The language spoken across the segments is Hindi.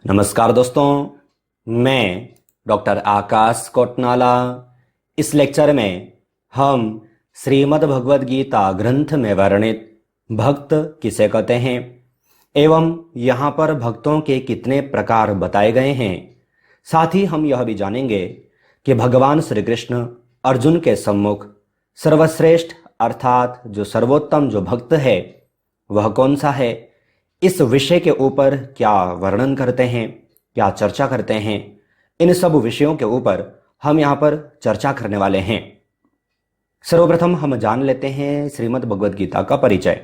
नमस्कार दोस्तों, मैं डॉक्टर आकाश कोटनाला। इस लेक्चर में हम श्रीमद् भगवद गीता ग्रंथ में वर्णित भक्त किसे कहते हैं एवं यहाँ पर भक्तों के कितने प्रकार बताए गए हैं। साथ ही हम यह भी जानेंगे कि भगवान श्री कृष्ण अर्जुन के सम्मुख सर्वश्रेष्ठ अर्थात जो सर्वोत्तम जो भक्त है वह कौन सा है, इस विषय के ऊपर क्या वर्णन करते हैं, क्या चर्चा करते हैं। इन सब विषयों के ऊपर हम यहाँ पर चर्चा करने वाले हैं। सर्वप्रथम हम जान लेते हैं श्रीमद् भगवद गीता का परिचय।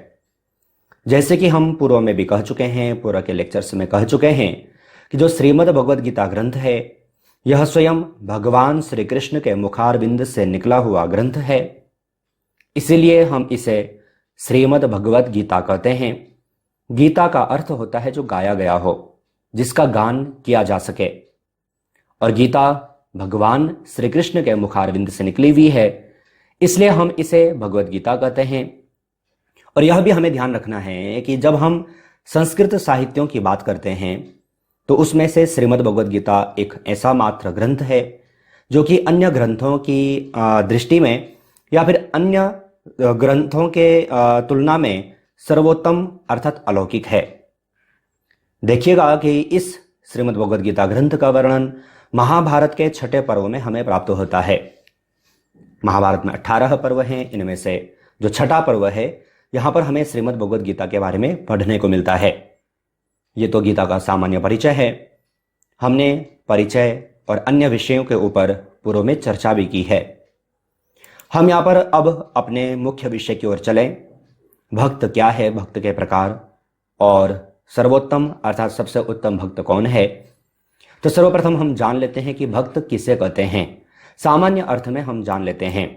जैसे कि हम पूर्व में भी कह चुके हैं, पूर्व के लेक्चर्स में कह चुके हैं कि जो श्रीमद् भगवद गीता ग्रंथ है यह स्वयं भगवान श्री कृष्ण के मुखारविंद से निकला हुआ ग्रंथ है। इसीलिए हम इसे श्रीमद् भगवद गीता कहते हैं। गीता का अर्थ होता है जो गाया गया हो, जिसका गान किया जा सके, और गीता भगवान श्री कृष्ण के मुखारविंद से निकली हुई है, इसलिए हम इसे भगवद गीता कहते हैं। और यह भी हमें ध्यान रखना है कि जब हम संस्कृत साहित्यों की बात करते हैं तो उसमें से श्रीमद् भगवद गीता एक ऐसा मात्र ग्रंथ है जो कि अन्य ग्रंथों की दृष्टि में या फिर अन्य ग्रंथों के तुलना में सर्वोत्तम अर्थात अलौकिक है। देखिएगा कि इस श्रीमद् भगवद गीता ग्रंथ का वर्णन महाभारत के 6ठे पर्व में हमें प्राप्त होता है। महाभारत में 18 पर्व हैं, इनमें से जो 6ठा पर्व है यहाँ पर हमें श्रीमद् भगवद गीता के बारे में पढ़ने को मिलता है। ये तो गीता का सामान्य परिचय है। हमने परिचय और अन्य विषयों के ऊपर पूर्व में चर्चा भी की है। हम यहाँ पर अब अपने मुख्य विषय की ओर चलें। भक्त क्या है, भक्त के प्रकार, और सर्वोत्तम अर्थात सबसे उत्तम भक्त कौन है। तो सर्वप्रथम हम जान लेते हैं कि भक्त किसे कहते हैं। सामान्य अर्थ में हम जान लेते हैं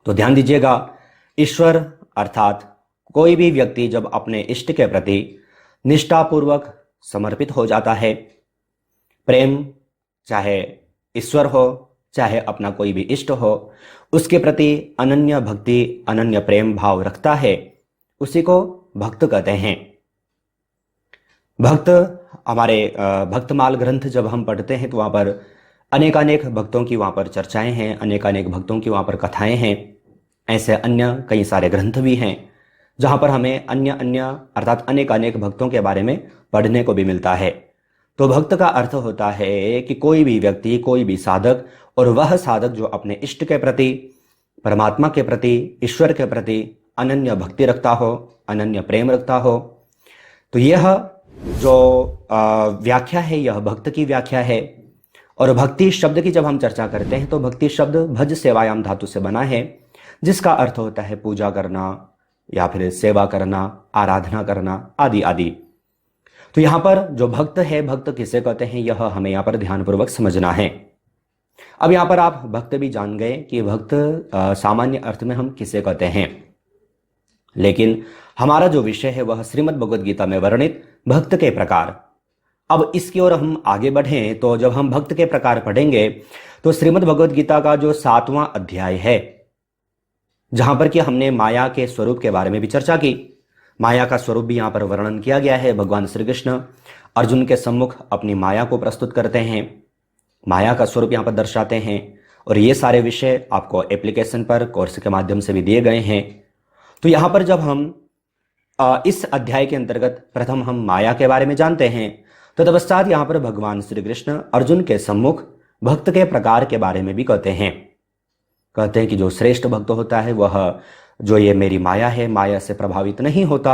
तो ध्यान दीजिएगा, ईश्वर अर्थात कोई भी व्यक्ति जब अपने इष्ट के प्रति निष्ठापूर्वक समर्पित हो जाता है, प्रेम चाहे ईश्वर हो चाहे अपना कोई भी इष्ट हो, उसके प्रति अनन्य भक्ति अनन्य प्रेम भाव रखता है, उसी को भक्त कहते हैं। भक्त हमारे भक्तमाल ग्रंथ जब हम पढ़ते हैं तो वहाँ पर अनेकानेक भक्तों की वहाँ पर चर्चाएं हैं, अनेकानेक भक्तों की वहाँ पर कथाएं हैं। ऐसे अन्य कई सारे ग्रंथ भी हैं जहाँ पर हमें अन्य अन्य अर्थात अनेकानेक भक्तों के बारे में पढ़ने को भी मिलता है। तो भक्त का अर्थ होता है कि कोई भी व्यक्ति, कोई भी साधक, और वह साधक जो अपने इष्ट के प्रति, परमात्मा के प्रति, ईश्वर के प्रति अनन्य भक्ति रखता हो, अनन्य प्रेम रखता हो। तो यह जो व्याख्या है यह भक्त की व्याख्या है। और भक्ति शब्द की जब हम चर्चा करते हैं तो भक्ति शब्द भज सेवायाम धातु से बना है, जिसका अर्थ होता है पूजा करना या फिर सेवा करना, आराधना करना आदि आदि। तो यहाँ पर जो भक्त है, भक्त किसे कहते हैं, यह हमें यहाँ पर ध्यानपूर्वक समझना है। अब यहाँ पर आप भक्त भी जान गए कि भक्त सामान्य अर्थ में हम किसे कहते हैं, लेकिन हमारा जो विषय है वह श्रीमद् भगवद गीता में वर्णित भक्त के प्रकार। अब इसकी ओर हम आगे बढ़ें तो जब हम भक्त के प्रकार पढ़ेंगे तो श्रीमद् भगवद गीता का जो 7वां अध्याय है, जहां पर कि हमने माया के स्वरूप के बारे में भी चर्चा की, माया का स्वरूप भी यहाँ पर वर्णन किया गया है। भगवान श्री कृष्ण अर्जुन के सम्मुख अपनी माया को प्रस्तुत करते हैं, माया का स्वरूप यहाँ पर दर्शाते हैं, और ये सारे विषय आपको एप्लीकेशन पर कोर्स के माध्यम से भी दिए गए हैं। तो यहाँ पर जब हम इस अध्याय के अंतर्गत प्रथम हम माया के बारे में जानते हैं तो तत्पश्चात यहाँ पर भगवान श्री कृष्ण अर्जुन के सम्मुख भक्त के प्रकार के बारे में भी कहते हैं कि जो श्रेष्ठ भक्त होता है वह जो ये मेरी माया है, माया से प्रभावित नहीं होता।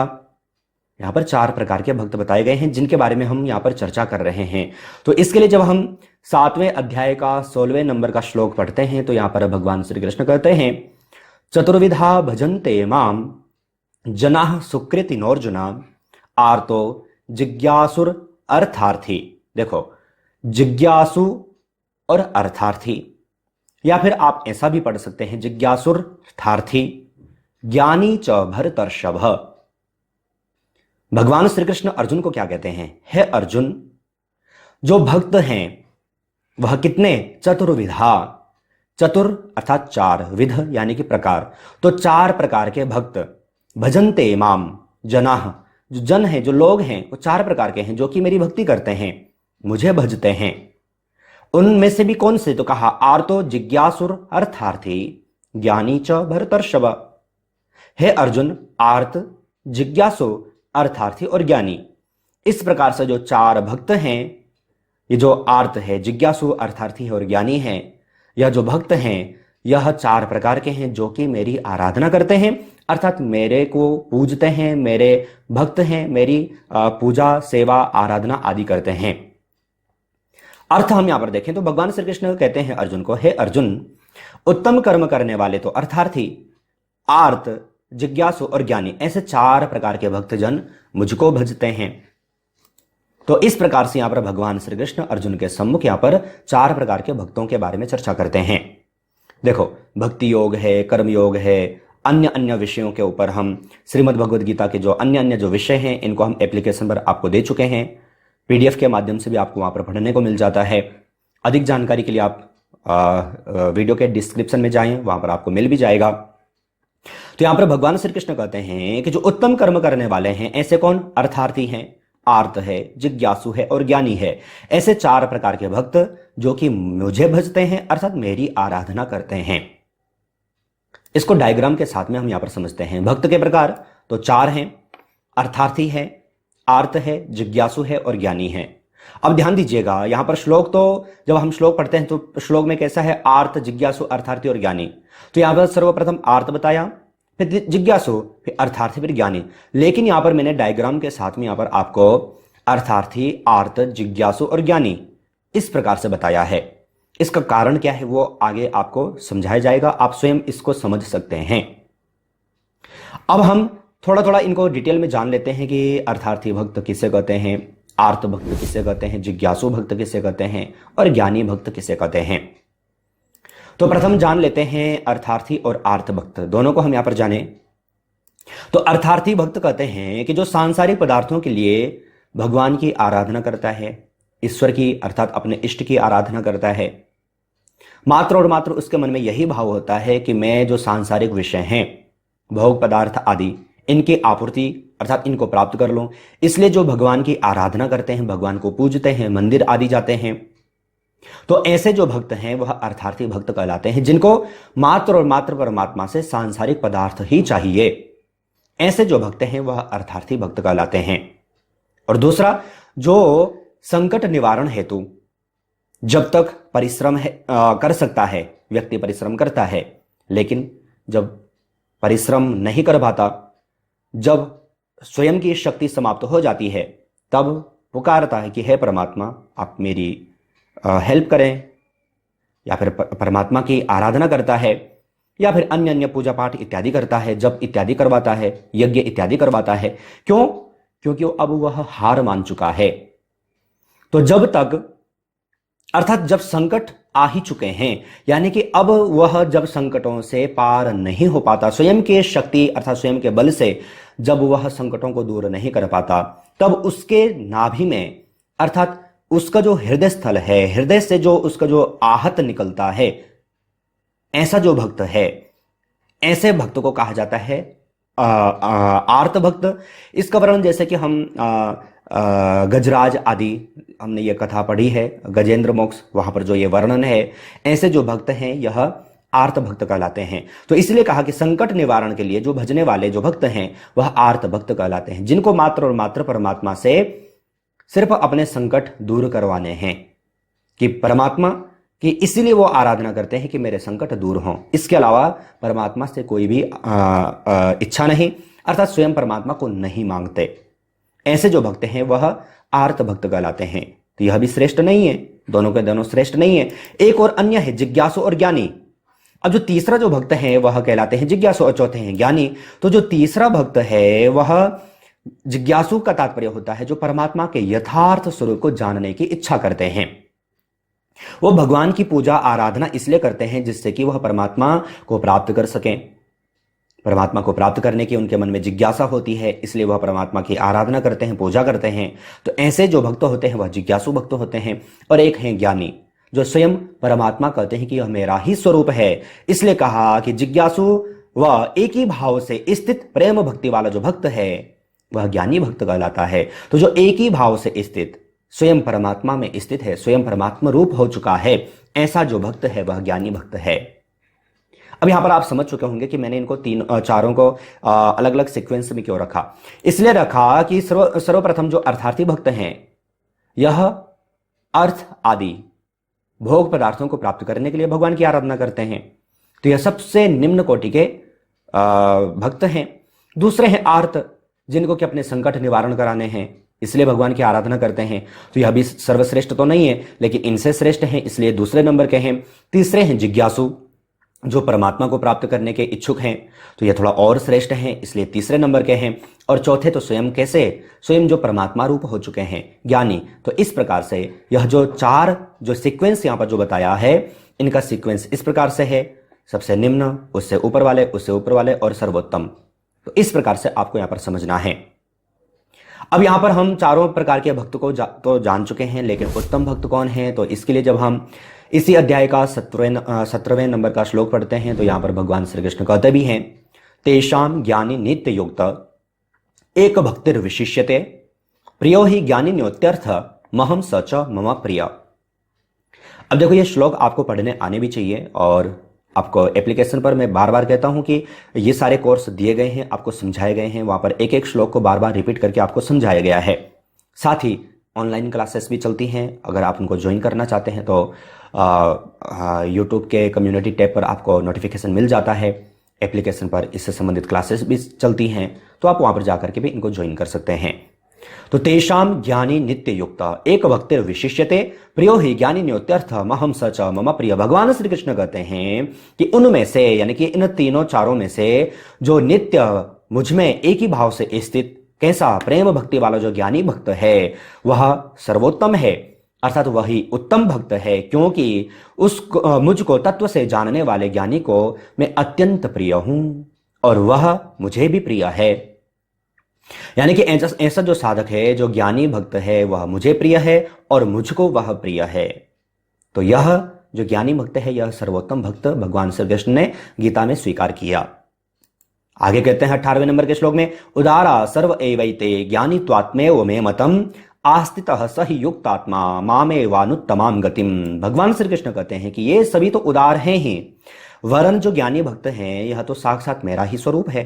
यहाँ पर 4 प्रकार के भक्त बताए गए हैं जिनके बारे में हम यहाँ पर चर्चा कर रहे हैं। तो इसके लिए जब हम 7वें अध्याय का 16वें नंबर का श्लोक पढ़ते हैं तो यहाँ पर भगवान श्री कृष्ण कहते हैं, चतुर्विधा भजन्ते माम जनाः सुकृतिनोर्जुना आर्तो जिज्ञासुर अर्थार्थी। देखो, जिज्ञासु और अर्थार्थी, या फिर आप ऐसा भी पढ़ सकते हैं जिज्ञासुर अर्थार्थी ज्ञानी च भरतर्षभ। भगवान श्री कृष्ण अर्जुन को क्या कहते हैं, हे अर्जुन, जो भक्त हैं वह कितने, चतुर्विधा, चतुर अर्थात 4, विध यानी कि प्रकार, तो 4 प्रकार के भक्त, भजन्ते माम जनाः जो जन है, जो लोग हैं, वो चार प्रकार के हैं जो कि मेरी भक्ति करते हैं, मुझे भजते हैं। उनमें से भी कौन से? तो कहा आर्तो जिज्ञासुर अर्थार्थी ज्ञानी च भरतर्षभ। हे अर्जुन, आर्त, जिज्ञासु, अर्थार्थी और ज्ञानी, इस प्रकार से जो चार भक्त हैं, ये जो आर्त है, जिज्ञासु, अर्थार्थी है और ज्ञानी है, यह जो भक्त हैं, यह चार प्रकार के हैं जो कि मेरी आराधना करते हैं, अर्थात मेरे को पूजते हैं, मेरे भक्त हैं, मेरी पूजा, सेवा, आराधना आदि करते हैं। अर्थ हम यहां पर देखें तो भगवान श्री कृष्ण कहते हैं अर्जुन को, हे अर्जुन, उत्तम कर्म करने वाले तो अर्थार्थी, आर्त, जिज्ञासु और ज्ञानी, ऐसे चार प्रकार के भक्तजन मुझको भजते हैं। तो इस प्रकार से यहां पर भगवान श्री कृष्ण अर्जुन के सम्मुख यहां पर चार प्रकार के भक्तों के बारे में चर्चा करते हैं। देखो, भक्ति योग है, कर्म योग है, अन्य अन्य विषयों के ऊपर हम श्रीमद् भगवद गीता के जो अन्य जो विषय हैं, इनको हम एप्लीकेशन पर आपको दे चुके हैं। पीडीएफ के माध्यम से भी आपको वहां पर पढ़ने को मिल जाता है। अधिक जानकारी के लिए आप वीडियो के डिस्क्रिप्शन में जाएं, वहां पर आपको मिल भी जाएगा। तो यहां पर भगवान श्री कृष्ण कहते हैं कि जो उत्तम कर्म करने वाले हैं, ऐसे कौन? अर्थार्थी हैं, आर्त है, जिज्ञासु है और ज्ञानी है। ऐसे चार प्रकार के भक्त जो कि मुझे भजते हैं, अर्थात मेरी आराधना करते हैं। इसको डायग्राम के साथ में हम यहां पर समझते हैं। भक्त के प्रकार तो चार हैं, अर्थार्थी है, आर्त है, जिज्ञासु है और ज्ञानी है। अब ध्यान दीजिएगा, यहां पर श्लोक, तो जब हम श्लोक पढ़ते हैं तो श्लोक में कैसा है? आर्त, जिज्ञासु, अर्थार्थी और ज्ञानी। तो यहां पर सर्वप्रथम आर्त बताया, फिर जिज्ञासु, फिर अर्थार्थी, फिर ज्ञानी। लेकिन यहां पर मैंने डायग्राम के साथ में यहां पर आपको अर्थार्थी, आर्त, जिज्ञासु और ज्ञानी इस प्रकार से बताया है। इसका कारण क्या है वो आगे आपको समझाया जाएगा, आप स्वयं इसको समझ सकते हैं। अब हम थोड़ा थोड़ा इनको डिटेल में जान लेते हैं कि अर्थार्थी भक्त किसे कहते हैं, आर्त भक्त किसे कहते हैं, जिज्ञासु भक्त किसे कहते हैं और ज्ञानी भक्त किसे कहते हैं। तो प्रथम जान लेते हैं अर्थार्थी और आर्त भक्त, दोनों को हम यहां पर जाने। तो अर्थार्थी भक्त कहते हैं कि जो सांसारिक पदार्थों के लिए भगवान की आराधना करता है, ईश्वर की अर्थात अपने इष्ट की आराधना करता है, मात्र और मात्र उसके मन में यही भाव होता है कि मैं जो सांसारिक विषय हैं, भोग पदार्थ आदि, इनकी आपूर्ति अर्थात इनको प्राप्त कर लूं, इसलिए जो भगवान की आराधना करते हैं, भगवान को पूजते हैं, मंदिर आदि जाते हैं, तो ऐसे जो भक्त हैं वह अर्थार्थी भक्त कहलाते हैं, जिनको मात्र और मात्र परमात्मा से सांसारिक पदार्थ ही चाहिए। ऐसे जो भक्त हैं वह अर्थार्थी भक्त कहलाते हैं। और दूसरा, जो संकट निवारण हेतु जब तक परिश्रम कर सकता है, व्यक्ति परिश्रम करता है, लेकिन जब परिश्रम नहीं कर पाता, जब स्वयं की शक्ति समाप्त हो जाती है, तब पुकारता है कि हे परमात्मा, आप मेरी हेल्प करें, या फिर परमात्मा की आराधना करता है, या फिर अन्य अन्य पूजा पाठ इत्यादि करता है, जब इत्यादि करवाता है, यज्ञ इत्यादि करवाता है। क्यों? क्योंकि अब वह हार मान चुका है। तो जब तक, अर्थात जब संकट आ ही चुके हैं, यानी कि अब वह जब संकटों से पार नहीं हो पाता, स्वयं के शक्ति अर्थात स्वयं के बल से जब वह संकटों को दूर नहीं कर पाता, तब उसके नाभि में अर्थात उसका जो हृदय स्थल है, हृदय से जो उसका जो आहत निकलता है, ऐसा जो भक्त है, ऐसे भक्त को कहा जाता है आर्त भक्त। इसका वर्णन जैसे कि हम गजराज आदि हमने ये कथा पढ़ी है, गजेंद्र मोक्ष, वहां पर जो ये वर्णन है, ऐसे जो भक्त हैं यह आर्त भक्त कहलाते हैं। तो इसलिए कहा कि संकट निवारण के लिए जो भजने वाले जो भक्त हैं वह आर्त भक्त कहलाते हैं, जिनको मात्र और मात्र परमात्मा से सिर्फ अपने संकट दूर करवाने हैं, कि परमात्मा की इसीलिए वो आराधना करते हैं कि मेरे संकट दूर हों। इसके अलावा परमात्मा से कोई भी इच्छा नहीं, अर्थात स्वयं परमात्मा को नहीं मांगते। ऐसे जो भक्त हैं वह आर्त भक्त कहलाते हैं। तो यह भी श्रेष्ठ नहीं है, दोनों के दोनों श्रेष्ठ नहीं है। एक और अन्य है जिज्ञासु और ज्ञानी। अब जो तीसरा जो भक्त है वह कहलाते हैं जिज्ञासु और चौथे हैं ज्ञानी। तो जो तीसरा भक्त है वह जिज्ञासु का तात्पर्य होता है जो परमात्मा के यथार्थ स्वरूप को जानने की इच्छा करते हैं। वो भगवान की पूजा आराधना इसलिए करते हैं जिससे कि वह परमात्मा को प्राप्त कर सकें। परमात्मा को प्राप्त करने की उनके मन में जिज्ञासा होती है, इसलिए वह परमात्मा की आराधना करते हैं, पूजा करते हैं। तो ऐसे जो भक्त होते हैं वह जिज्ञासु भक्त होते हैं। और एक हैं ज्ञानी, जो स्वयं परमात्मा कहते हैं कि यह मेरा ही स्वरूप है। इसलिए कहा कि जिज्ञासु वह एक ही भाव से स्थित प्रेम भक्ति वाला जो भक्त है, वह ज्ञानी भक्त कहलाता है। तो जो एक ही भाव से स्थित, स्वयं परमात्मा में स्थित है, स्वयं परमात्मा रूप हो चुका है, ऐसा जो भक्त है वह ज्ञानी भक्त है। अब यहां पर आप समझ चुके होंगे कि मैंने इनको चारों को अलग अलग सीक्वेंस में क्यों रखा। इसलिए रखा कि सर्वप्रथम जो अर्थार्थी भक्त हैं, यह अर्थ आदि भोग पदार्थों को प्राप्त करने के लिए भगवान की आराधना करते हैं, तो यह सबसे निम्न कोटि के भक्त हैं। दूसरे हैं आर्त, जिनको कि अपने संकट निवारण कराने हैं, इसलिए भगवान की आराधना करते हैं, तो यह भी सर्वश्रेष्ठ तो नहीं है, लेकिन इनसे श्रेष्ठ हैं, इसलिए दूसरे नंबर के हैं। तीसरे हैं जिज्ञासु, जो परमात्मा को प्राप्त करने के इच्छुक हैं, तो यह थोड़ा और श्रेष्ठ हैं, इसलिए तीसरे नंबर के हैं। और चौथे तो स्वयं कैसे, स्वयं जो परमात्मा रूप हो चुके हैं, ज्ञानी। तो इस प्रकार से यह जो चार जो सीक्वेंस यहां पर जो बताया है, इनका सीक्वेंस इस प्रकार से है, सबसे निम्न, उससे ऊपर वाले, उससे ऊपर वाले और सर्वोत्तम। तो इस प्रकार से आपको यहां पर समझना है। अब यहां पर हम चारों प्रकार के भक्त को तो जान चुके हैं, लेकिन उत्तम भक्त कौन है, तो इसके लिए जब हम इसी अध्याय का 17वें नंबर का श्लोक पढ़ते हैं, तो यहां पर भगवान श्री कृष्ण कहते भी हैं, तेषाम ज्ञानी नित्य युक्त एक भक्तिर विशिष्यते प्रियो ही ज्ञानी न्योत्यर्थ महम सच मम प्रिय। अब देखो, ये श्लोक आपको पढ़ने आने भी चाहिए, और आपको एप्लीकेशन पर मैं बार बार कहता हूं कि ये सारे कोर्स दिए गए हैं, आपको समझाए गए हैं, वहां पर एक एक श्लोक को बार बार रिपीट करके आपको समझाया गया है। साथ ही ऑनलाइन क्लासेस भी चलती हैं, अगर आप उनको ज्वाइन करना चाहते हैं तो यूट्यूब के कम्युनिटी टैब पर आपको नोटिफिकेशन मिल जाता है। एप्लीकेशन पर इससे संबंधित क्लासेस भी चलती हैं, तो आप वहां पर जाकर के भी इनको ज्वाइन कर सकते हैं। तो तेषाम ज्ञानी नित्य युक्त एक भक्तिर विशिष्यते प्रियो ही ज्ञानी न्योत्यर्थ महम सच मम प्रिय। भगवान श्री कृष्ण कहते हैं कि उनमें से, यानी कि इन तीनों चारों में से जो नित्य मुझ में एक ही भाव से स्थित कैसा प्रेम भक्ति वाला जो ज्ञानी भक्त है, वह सर्वोत्तम है, अर्थात वही उत्तम भक्त है, क्योंकि मुझको तत्व से जानने वाले ज्ञानी को मैं अत्यंत प्रिय हूं और वह मुझे भी प्रिय है। यानी कि ऐसा जो साधक है, जो ज्ञानी भक्त है, वह मुझे प्रिय है और मुझको वह प्रिय है। तो यह जो ज्ञानी भक्त है, यह सर्वोत्तम भक्त भगवान श्री कृष्ण ने गीता में स्वीकार किया। आगे कहते हैं 18वें नंबर के श्लोक में, उदारा सर्व एवैते ज्ञानी त्वात्मेव मे मतम आस्थितः सहि युक्तात्मा मामे वानुत्तमाम गतिम। भगवान श्री कृष्ण कहते हैं कि ये सभी तो उदार हैं ही, वरन जो ज्ञानी भक्त हैं, यह तो साक्षात मेरा ही स्वरूप है।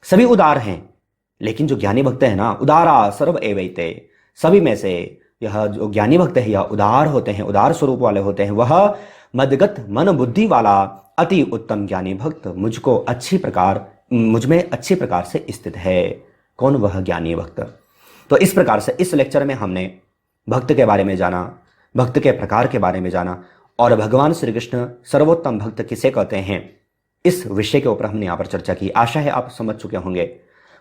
सभी उदार हैं, लेकिन जो ज्ञानी भक्त है ना, उदारा सर्व एवैते, सभी में से यह जो ज्ञानी भक्त है, यह उदार होते हैं, उदार स्वरूप वाले होते हैं। वह मदगत मन बुद्धि वाला अति उत्तम ज्ञानी भक्त मुझ में अच्छी प्रकार से स्थित है। कौन वह ज्ञानी भक्त? तो इस प्रकार से इस लेक्चर में हमने भक्त के बारे में जाना, भक्त के प्रकार के बारे में जाना, और भगवान श्री कृष्ण सर्वोत्तम भक्त किसे कहते हैं, इस विषय के ऊपर हमने यहाँ पर चर्चा की। आशा है आप समझ चुके होंगे।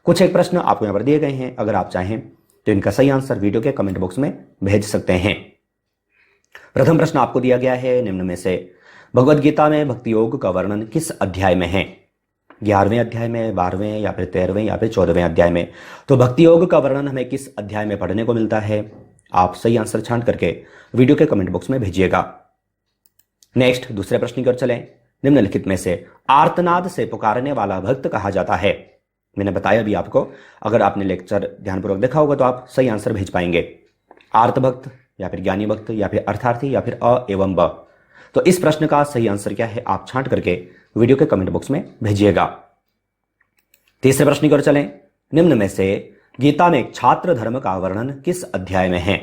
कुछ एक प्रश्न आपको यहाँ पर दिए गए हैं, अगर आप चाहें तो इनका सही आंसर वीडियो के कमेंट बॉक्स में भेज सकते हैं। प्रथम प्रश्न आपको दिया गया है, निम्न में से भगवद गीता में भक्ति योग का वर्णन किस अध्याय में है? 11वें अध्याय में, 12वें या फिर 13वें या फिर 14वें अध्याय में? तो भक्ति योग का वर्णन हमें किस अध्याय में पढ़ने को मिलता है? आप सही आंसर छांट करके वीडियो के कमेंट बॉक्स में भेजिएगा। नेक्स्ट दूसरे प्रश्न की ओर चलें। निम्नलिखित में से आर्तनाद से पुकारने वाला भक्त कहा जाता है? मैंने बताया भी आपको, अगर आपने लेक्चर ध्यानपूर्वक देखा होगा तो आप सही आंसर भेज पाएंगे। आर्त भक्त या फिर ज्ञानी भक्त या फिर अर्थार्थी या फिर अ एवं ब? तो इस प्रश्न का सही आंसर क्या है, आप छांट करके वीडियो के कमेंट बॉक्स में भेजिएगा। तीसरे प्रश्न की ओर चलें। निम्न में से गीता में छात्र धर्म का वर्णन किस अध्याय में है?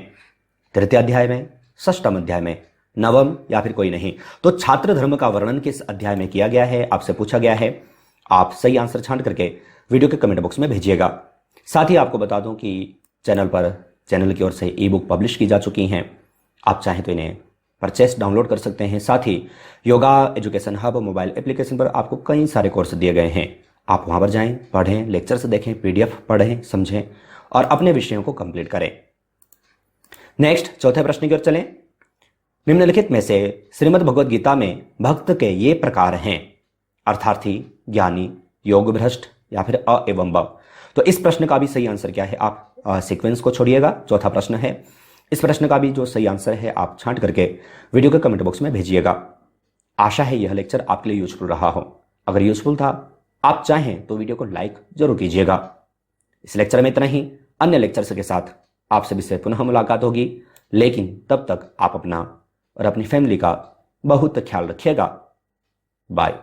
तृतीय अध्याय में, षष्ठम अध्याय में, नवम या फिर कोई नहीं? तो छात्र धर्म का वर्णन किस अध्याय में किया गया है, आपसे पूछा गया है। आप सही आंसर छांट करके वीडियो के कमेंट बॉक्स में भेजिएगा। साथ ही आपको बता दूं कि चैनल की ओर से ई बुक पब्लिश की जा चुकी हैं, आप चाहें तो इन्हें परचेस डाउनलोड कर सकते हैं। साथ ही yoga education hub mobile application पर आपको कई सारे कोर्स दिए गए हैं, आप वहां पर जाएं, पढ़ें, लेक्चर्स देखें, पीडीएफ पढ़ें, समझें और अपने विषयों को कंप्लीट करें। नेक्स्ट चौथे प्रश्न की ओर चलें। निम्नलिखित में से श्रीमद् भगवद गीता में भक्त के ये प्रकार हैं? अर्थार्थी, ज्ञानी, योग भ्रष्ट या फिर अ एवं ब? तो इस प्रश्न का भी सही आंसर क्या है, आप सीक्वेंस को छोड़िएगा, चौथा प्रश्न है। इस प्रश्न का भी जो सही आंसर है आप छांट करके वीडियो के कमेंट बॉक्स में भेजिएगा। आशा है यह लेक्चर आपके लिए यूजफुल रहा हो। अगर यूजफुल था, आप चाहें तो वीडियो को लाइक जरूर कीजिएगा। इस लेक्चर में इतना ही। अन्य लेक्चर्स के साथ आप सभी से पुनः मुलाकात होगी, लेकिन तब तक आप अपना और अपनी फैमिली का बहुत ख्याल रखिएगा। बाय।